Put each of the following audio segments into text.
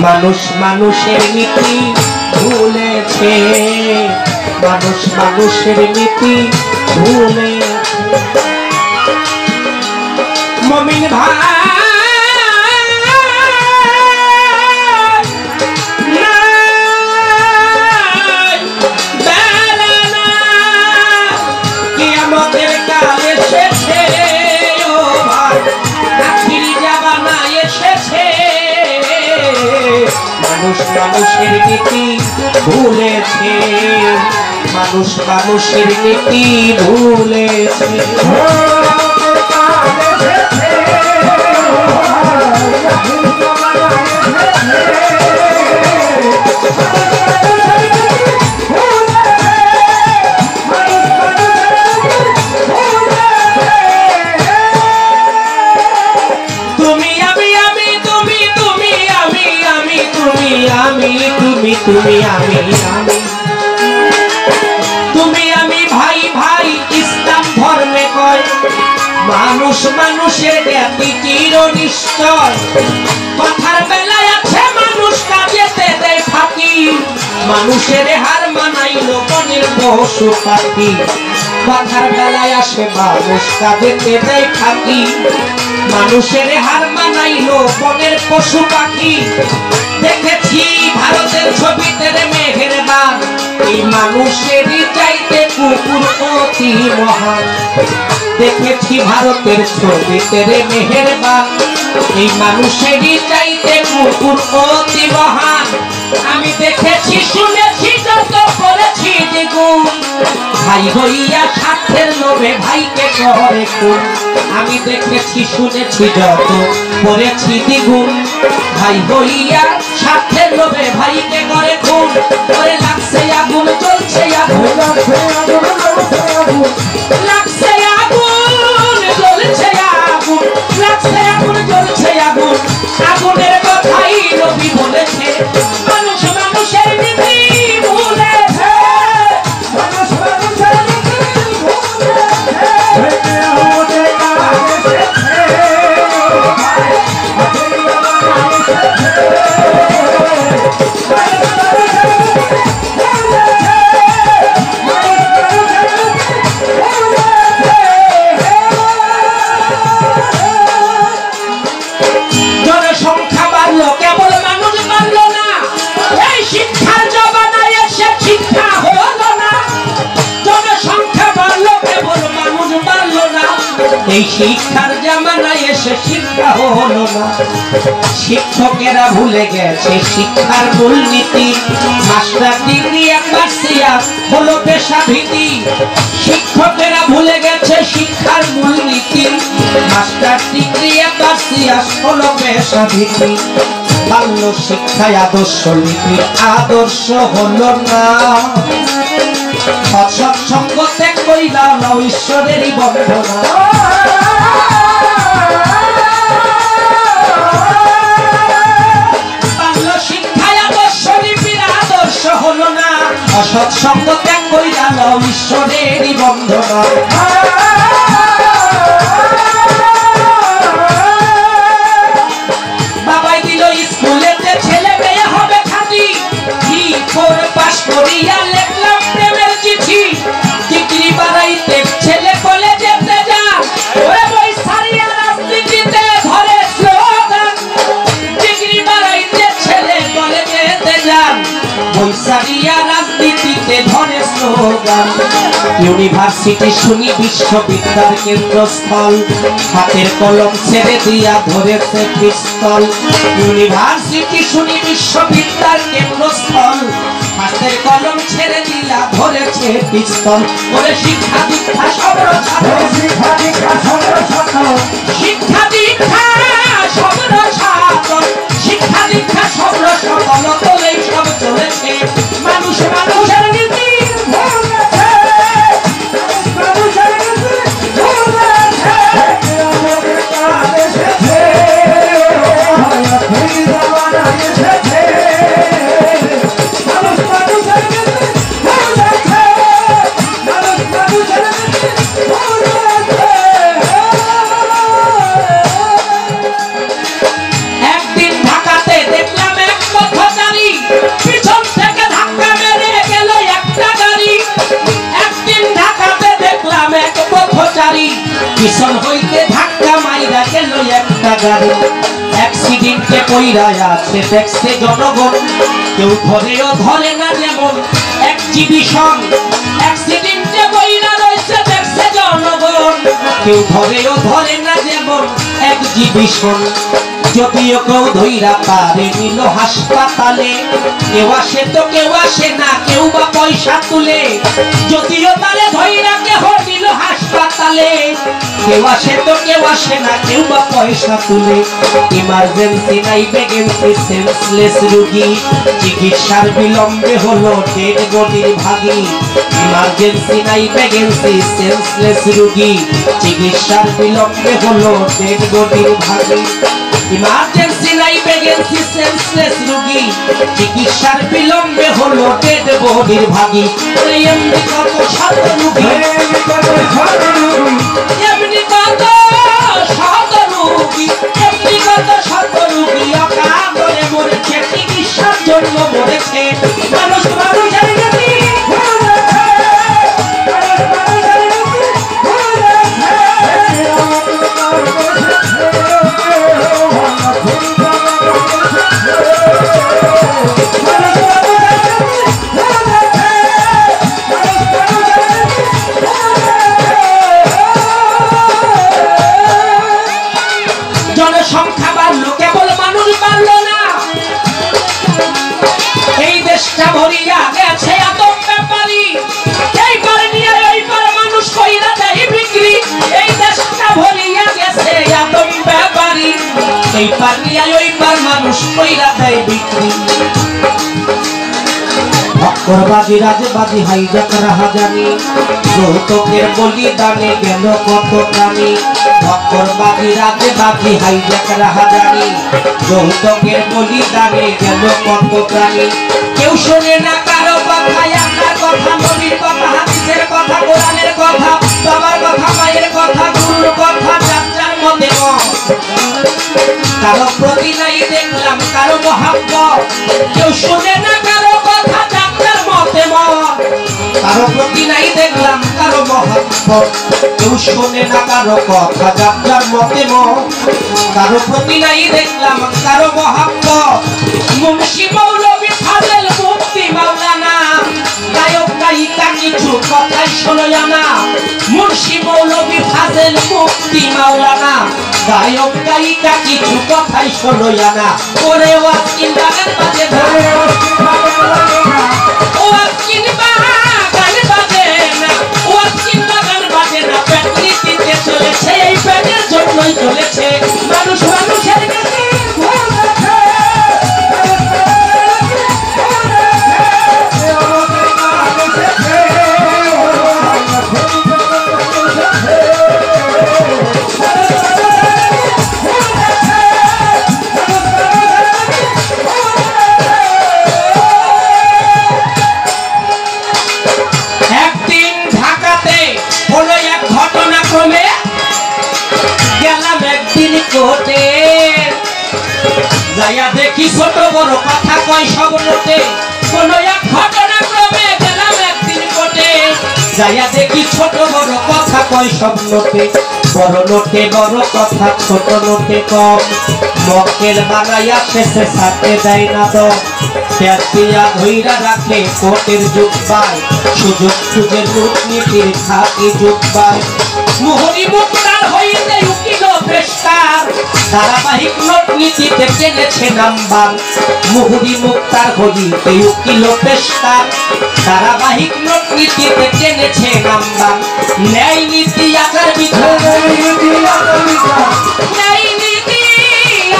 মানুষ মানুষের নীতি ভুলেছে, মানুষ মানুষের নীতি ভুলেছে। মুমিন ভাই কিয়ামতের কাল এসেছে, ও ভাই আখিরি জামানা এসেছে। মানুষ মানুষের নীতি ভুলেছে, মানুষ মানুষের নীতি ভুলেছে। তুমি আমি ভাই ভাই ইসলাম ধর্মে কয় মানুষ মানুষের জ্ঞাতি চিরনিশ্চয়। কথার বেলায় আছে মানুষ কাজেতে দেয় ফাঁকি, মানুষের হার মানাইল বনের পশু পাখি। কথার বেলায় আসে মানুষ কাজেতে দেয় ফাঁকি, মানুষের হার মানাইল বনের পশু পাখি। দেখেছি ভারতের ছবিতে মেহেরবান, এই মানুষেরই চাইতে কুকুর অতি মহান। দেখেছি ভারতের ছবিতে মেহেরবান, এই মানুষেরই চাইতে কুকুর অতি মহান। আমি দেখেছি শুনেছি যত করেছি দ্বিগুণ, ভাই হইয়া স্বার্থের লোভে ভাইকে করে খুন। আমি দেখেছি শুনেছি যত করেছি দ্বিগুণ, ভাই হইয়া স্বার্থের লোভে ভাইকে করে খুন। করে লাগছে আগুন জ্বলছে আগুন, লাগছে আগুন জ্বলছে আগুন, লাগছে আগুন জ্বলছে আগুন। আগুনের কথাই নবী বলেছে, মানুষ মানুষের নীতি ভুলেছে, মানুষ মানুষের নীতি ভুলেছে। এই শিক্ষার জামানায় এসে শিক্ষা হলো না, শিক্ষকেরা ভুলে গেছে শিক্ষার মূলনীতি। মাস্টার ডিগ্রি একবার সিয়াস হলো পেশাভীতি, শিক্ষকেরা ভুলে গেছে শিক্ষার মূলনীতি। মাস্টার ডিগ্রি একবার সিয়াস হলো পেশাভীতি। বাল্য শিক্ষায় আদর্শ নীতি আদর্শ হলো না, সৎসঙ্গ ত্যাগ কইরা নাও ঈশ্বরেরই বন্দনা। বাল্য শিক্ষায় আদর্শ নীতির আদর্শ হলো না, অসৎসঙ্গ ত্যাগ কইরা নাও ঈশ্বরেরই বন্দনা। বাবাই দিল স্কুলেতে ছেলে মেয়ে হবে খাঁটি, কি করে পাশ করিয়া লেখলাম প্রেমের চিঠি। ডিগ্রি বাড়াইতে ছেলে কলেজেতে যা, ওরে বই সারিয়া রাজনীতিতে ধরে স্লোগান। ডিগ্রি বাড়াইতে ছেলে কলেজেতে যান, বই সারিয়া রাজনীতিতে ধরে স্লোগান। ইউনিভার্সিটি শুনি বিশ্ববিদ্যার কেন্দ্রস্থল, হাতের কলম ছেড়ে দিয়া ধরেছে পিস্তল। ইউনিভার্সিটি শুনি বিশ্ববিদ্যার কেন্দ্রস্থল, হাতের কলম ছেড়ে দিয়া ধরেছে পিস্তল। ওরে শিক্ষা দীক্ষা সবর ছাত্র, শিক্ষা দীক্ষা সবর ছাত্র, শিক্ষা দীক্ষা সবর ছাত্র, শিক্ষা দীক্ষা সবর সকল তোলেই সব চলেছে। মানুষ মানুষের নীতি ভুলেছে, মানুষের নীতি ভুলেছে। এসেছে আখিরি জামানা এসেছে, মানুষ মানুষের নীতি ভুলেছে, মানুষ মানুষের নীতি পিছন হইতে ধাক্কা মাইরা গেল একটা গাড়ি অ্যাক্সিডেন্টে কইরা আছে দেখছে জনগণ কেউ ধরেও ধরে না যেমন এক্সিবিশন অ্যাক্সিডেন্টে কইরা রয়েছে দেখছে জনগণ কেউ ধরেও ধরে না যেমন এক্সিবিশন যদিও কেউ ধইরা পারে নিল হাসপাতালে কেউ আসে তো কেউ আসে না কেউ বা পয়সা তুলে যদিও তারে ধইরা কেহ নিল হাসপাতালে কেউ আসে তো কেউ আসে না কেউ বা পয়সা তুলে ইমার্জেন্সি নাই ভ্যাকেন্সি সেন্সলেস রোগী চিকিৎসার বিলম্বে হলো ডেড বডির ভাগী ইমার্জেন্সি নাই ভ্যাকেন্সি সেন্সলেস রোগী চিকিৎসার বিলম্বে হলো ডেড বডির ভাগী ইমার্জেন্সি নাই ভ্যাকেন্সি সেন্সলেস রোগী চিকিৎসার বিলম্বে হলো ডেড বডির ভাগী এমনি কত শত রোগী এমনি কত শত রোগী এমনি কত শত রোগী অকাতরে মরেছে চিকিৎসার জন্য মরেছে মানুষ মানুষের গতি জনসংখ্যা বাড়লো কেবল মানুষ বাড়লো না এই দেশটা ভরিয়া গেছে আতঙ্ক ব্যাপারী এইবার নিয়ে ওইবার মানুষ কইরা দেয় বিক্রি এই দেশটা ভরিয়া গেছে আতঙ্ক ব্যাপারী এইবার নিয়ে ওইবার মানুষ কইরা দেয় বিক্রি ভক্করবাজি রাজবাজি হাইজাক রাহাজানি যৌতুকের বলিদানে গেল কত প্রাণী ভক্করবাজি রাজবাজি হাইজাক রাহাজানি যৌতুকের বলিদানে গেল কত প্রাণী কেউ শোনে না কারো কথা আপনার কথা নবীর কথা হাদিসের কথা কোরআনের কথা বাবার কথা মায়ের কথা গুরুর কথা যার মতে কারো প্রতি নাই দেখলাম কারো মহাব্বত কেউ শোনে না কারো কথা যার মতে কারো প্রতি নাই দেখলাম কারো মহাব্বত কেউ শোনে না কারো কথা যার মতে কারো প্রতি নাই দেখলাম কারো মহাব্বত মুন্সি মৌলভী ফাজেল মুফতি মাওলানা গায়ক গায়িকা কিছু কথাই শোনো না মুন্সি মৌলভী ফাজেল মুফতি মাওলানা গায়ক গায়িকা কিছু কথাই শোনো না ওরে ওয়াকিল গান বাজে ধরে ওয়াকিল গান বাজে না ওয়াকিল গান বাজে না প্রকৃতিতে চলেছে এই প্রেমের জন্যই চলেছে মানুষ মানুষের কাছে যাইয়া দেখি ছোট বড় কথা কয় সব নোটে কোন এক ঘটনা ক্রমে গেলাম একদিন কোটে যাইয়া দেখি ছোট বড় কথা কয় সব নোটে বড় নোটে বড় কথা ছোট নোটে কম মক্কেল বানাইয়া শেষে সাথে দেয় না দম পেঁচিয়া ধইরা রাখে কোটের যুগ পায় সুযোগ সুযোগের কূটনীতির খাকি যুগ পায় মোহনী মুক্তার হইতে উকিল পেশকার ধারাবাহিক নোট নীতিতে টেনেছে নাম্বার মুহুরি মুক্তার হইতে উকিল পেশকার ধারাবাহিক নোট নীতিতে টেনেছে নাম্বার ন্যায় নীতি আচার বিচার ন্যায় নীতি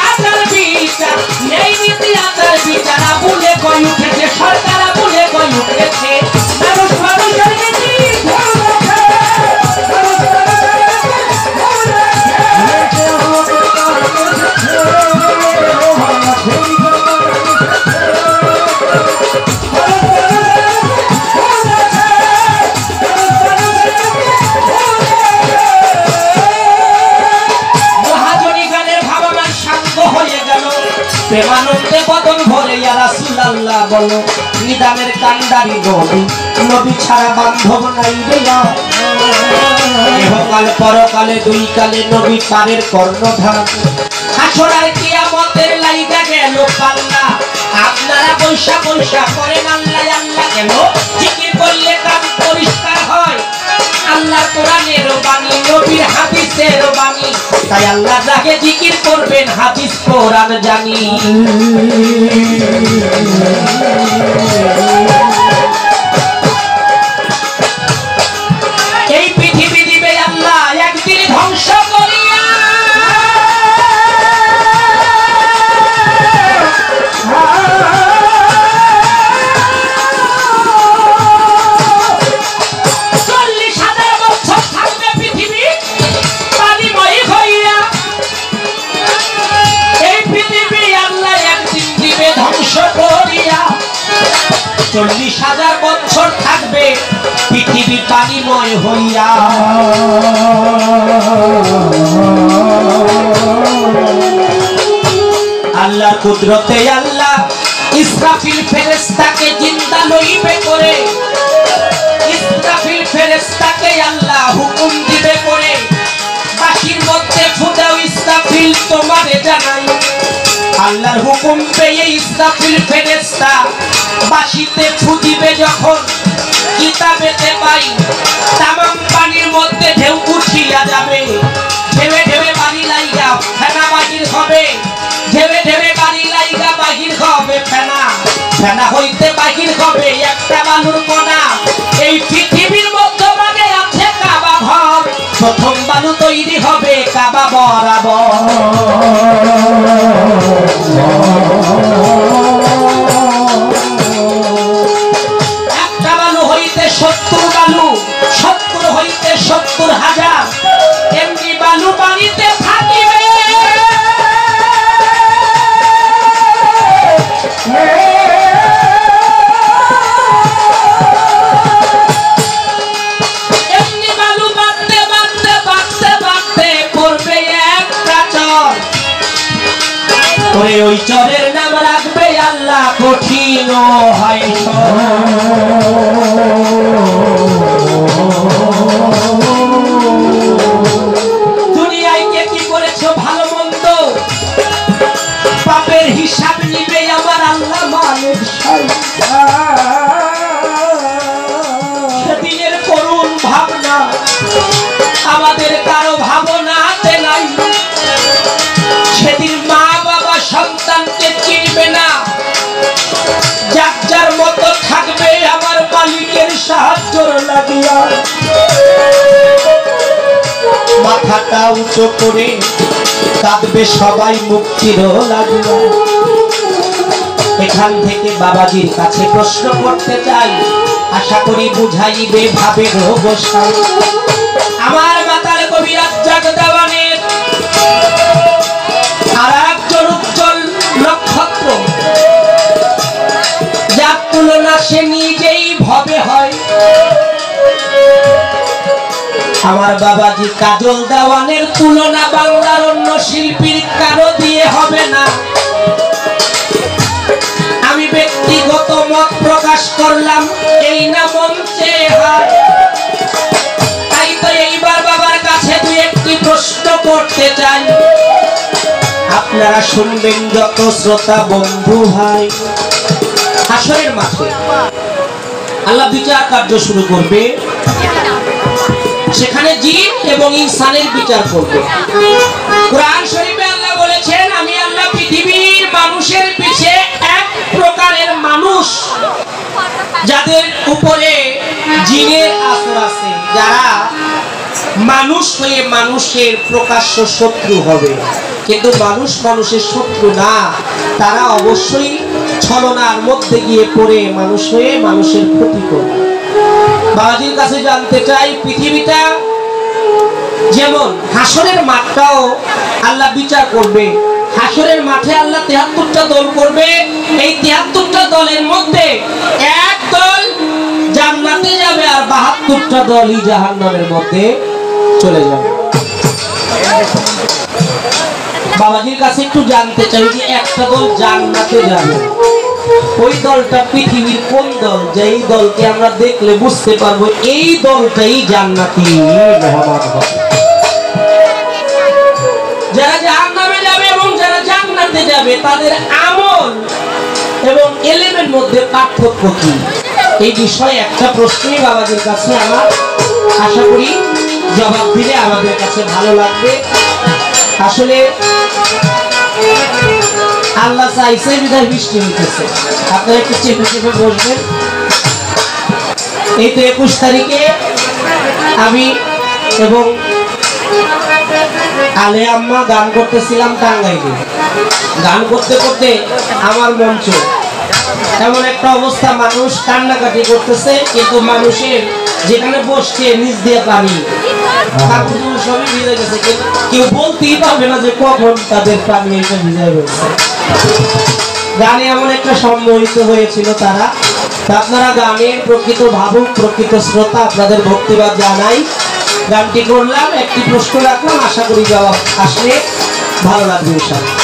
আচার বিচার ন্যায় নীতি আচার বিচার আবুলে কই উঠেছে সরকার আবুলে কই উঠেছে মানুষ মানুষের নীতি প্রেমানন্দে বদন ভরে ইয়া রাসূলুল্লাহ বলো নিদানের কান্ডারি নবী নবী ছাড়া বান্ধব নাই রে ইহকাল পরকালে দুই কালে নবী পারের কর্ণধার। হাসর আর কিয়ামতের লাইগা গেল পাল্লা, আপনারা পয়সা পয়সা করেন আল্লাহ আল্লাহ কেন? জিকির করলে কান পরিষ্কার হয়, আল্লাহর কোরআনের বাণী নবীর হাদিসের বাণী, তাই আল্লাহ যাকে জিকির করবেন হাদিস কোরআন জানি। এই পৃথিবী দিবে আল্লাহ একদিন ধ্বংস করিয়া, ধ্বংস করিয়া 40,000 বছর থাকবে পৃথিবী পানিময় হইয়া। আল্লাহর কুদরতে আল্লাহ ইসরাফিল ফেরেশতাকে জিন্দা লইবে করে, ইসরাফিল ফেরেশতাকে আল্লাহ হুকুম দিবে করে, বাঁশির মধ্যে ফুদাও ইসরাফিল তোমারে জানাই। আল্লাহর হুকুম পেয়ে ইসরাফিল ফেরেশতা বাঁশিতে ফু দিবে যখন, কিতাবেতে পাই তামাম পানির মধ্যে ঢেউ উঠিয়া যাবে, ঢেবে ঢেবে পানি লাইগা ফেনা বাহির হবে, ঢেবে ঢেবে পানি লাইগা বাহির হবে ফেনা, ফেনা হইতে বাহির হবে একটা বালুর কণা। এই পৃথিবীর মধ্যভাগে আছে কাবা ঘর, প্রথম বালু তৈরি হবে কাবা বরাবর। একটা বালু হইতে 70 বালু, 70 হইতে 70,000 এমনি বালু পানিতে থাকিবে। এমনি বালু বাঁধতে বাঁধতে বাঁধতে বাঁধতে পড়বে একটা চর, ওই চরের নাম রাখবে আল্লাহ কঠিন হয়। দুনিয়ায় কে কি করেছো ভালো মন্দ, পাপের হিসাব নিবে আমার আল্লাহ মালিক। সেদিনের করুণ ভাবনা আমাদের কারো ভাবনাতে নাই। সেদিন মা বাবা সন্তানকে চিনবে না, যার যার মতো থাকবে আমার মালিকের সাহায্য লাগিয়া। মাথাটা উঁচু করে কাঁদবে সবাই মুক্তির লাগিয়া। এখান থেকে বাবাজির কাছে প্রশ্ন করতে চাই, আশা করি বুঝাইবে ভাবে গোসাই। আমার মাতাল কবি রাজ্জাক দেওয়ানের আর একজন উজ্জ্বল নক্ষত্র, যার তুলনা সে নিজেই ভবে হয়। আমার বাবাজি কাজল দেওয়ানের তুলনা বাংলার অন্য শিল্পীর কারো দিয়ে হবে না। আমি ব্যক্তিগত মত প্রকাশ করলাম, এই না মঞ্চে হয়। তাই তো এইবার বাবার কাছে দুই একটি প্রশ্ন করতে চাই, আপনারা শুনবেন যত শ্রোতা বন্ধু ভাই। হাসরের মাঠে আল্লাহ বিচার কার্য শুরু করবে, সেখানে জিন এবং ইনসানের বিচার করবে। কোরআন শরীফে আল্লাহ বলেছেন, আমি আল্লাহ পৃথিবীর মানুষের পিছে এক প্রকারের মানুষ যাদের উপরে জিনের আসর আছে, যারা মানুষ হয়ে মানুষের প্রকাশ্য শত্রু হবে, কিন্তু মানুষ মানুষের শত্রু না, তারা অবশ্যই ছলনার মধ্যে গিয়ে পড়ে মানুষ হয়ে মানুষের ক্ষতি করবে। বাবাজির কাছে জানতে চাই, পৃথিবীটা যেমন হাসরের মাঠটাও আল্লাহ বিচার করবে। হাসরের মাঠে আল্লাহ 73টা দল করবে। এই 73টা দলের মধ্যে এক দল জান্নাতে যাবে আর 72টা দলই জাহান্নামের মধ্যে চলে যাবে। বাবাজির কাছে একটু জানতে চাই যে একটা দল জান্নাতে যাবে, ওই দলটা পৃথিবীর কোন দল, যেই দলকে আমরা দেখলে বুঝতে পারবো এই দলটাই জান্নাতি মহামানব। জান্নাতে যাবে তাদের আমল এবং এলেমের মধ্যে পার্থক্য কি, এই বিষয়ে একটা প্রশ্নই বাবাজির কাছে আমার, আশা করি জবাব দিলে আমাদের কাছে ভালো লাগবে। আসলে আল্লাহ চাইছে বিধায় বৃষ্টি হইতেছে, আপনারা একটু চেপে চেপে বসবেন। এই তো 21 তারিখে আমি এবং আলে আম্মা গান করতেছিলাম টাঙ্গাইলে। গান করতে করতে আমার মঞ্চ এমন একটা অবস্থা, মানুষ কান্নাকাটি করতেছে, কিন্তু মানুষের যেখানে বসছে নিচ দিয়ে পানি, সবই ভিজে গেছে, কেউ বলতেই পারবে না যে কখন তাদের পানি এসে ভিজে গেছে। গানে এমন একটা সম্মোহিত হয়েছিল তারা। আপনারা গানের প্রকৃত ভাবুক, প্রকৃত শ্রোতা, আপনাদের ভক্তিবাদ জানাই। গানটি করলাম, একটি প্রশ্ন রাখলাম, আশা করি জবাব আসলে ভালো লাগবে। ইনশাআল্লাহ।